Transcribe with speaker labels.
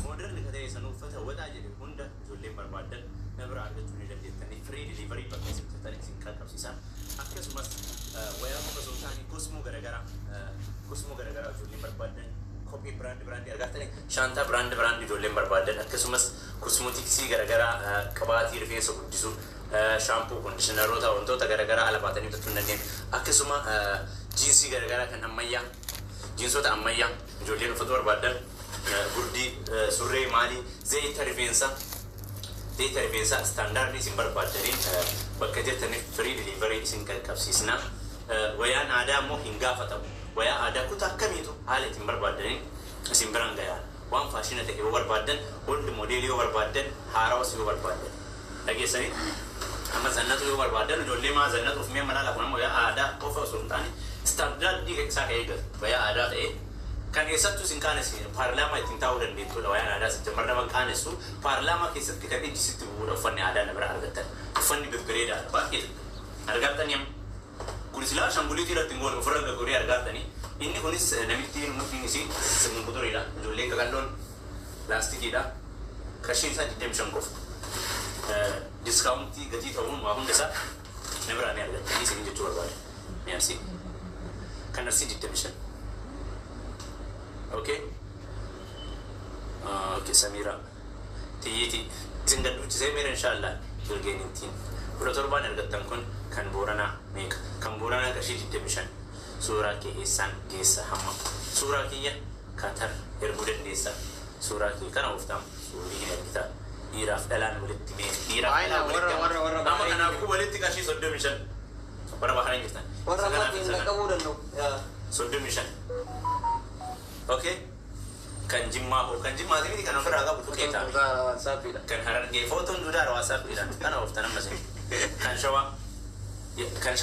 Speaker 1: مودرن كده سنوفته ولا جري هوندا جولين بربادن نبرة على جوني لديتني فري ديليفري بس تترك سنكال كابسيسان أكيد سمس ويا مكسو ثاني كوسمو غرغرة جولين بربادن كوبي براند أرجعتني شانتا براند جولين بربادن أكيد سمس كوسمو تكسي غرغرة كباتي رفيع سكوتيسو شامبو كونديشنر روتا وانتو تغرغرة على باتني تتوننين أكيد سما جينسي غرغرة كان أميا جينسو تأميا جولين فتور بربادن gurdi surree maali zayita rifeensa standard isin barbaadanii bakka jettaniif free delivery isin qaqqabsiisna wayaan aadaa immoo hin gaafatamu wayaa aadaa kutaa akkamiitu haala ittiin barbaadanii isin biraan gayaan waan faashina ta'e yoo barbaadan hundi modeelii yoo barbaadan haarawas yoo barbaadan dhageessanii amma zannatu yoo barbaadan ijoollee maa zannatuuf mee manaa lafa wayaa aadaa qofa osoo hin taane standard isaa ka'ee gala wayaa aadaa ta'e kan eessattuu sin kaanessi paarlaamaa ittiin taa'uu dandeettudha wayaan aadaa sitti mardaman kaanessu paarlaamaa keessatti kan ijjisitti bu'uudha uffanni aadaa na bira argattan uffanni bibbireedaadha baay'ee argattanii kunis ilaa shambuliitii irratti hin goone ofirra gaggorii argattanii inni kunis namitti muktiin isii sirni quturiidha ijoolleen qaqalloon laastikiidha qarshiin isaa 25 qofa diskaawuntii gatii ta'uun waa hunda isaa na biraa ni argattanii isin jechuu barbaade ni arsii kan arsii 25 Okay. Okay, Samira. Tiyiti. Isin gadduuchi Samira inshallah. Gurgeenittiin. Kudha torbaan argattan kun kan Booranaa meeqa? Kan Booranaa qarshii 25. Suuraa kee eessaan geessa hamma. Suuraa kiyya Qatar erguu dandeessa. Suuraa kee kana uftamu. Suurii hin argita. Dhiiraaf dhalaan walitti mee. Dhiiraaf dhalaan walitti. Amma kanaafuu walitti qarshii 35. Warra bakaraan jirtan.
Speaker 2: Warra maatiin qaqqabuu danda'u.
Speaker 1: 35. Okay, kan jimmaa tini kan ofirraa qabu tuqeetaa kan harargee footoon duudhaa WhatsApp kan of tanamma kan shawaa kan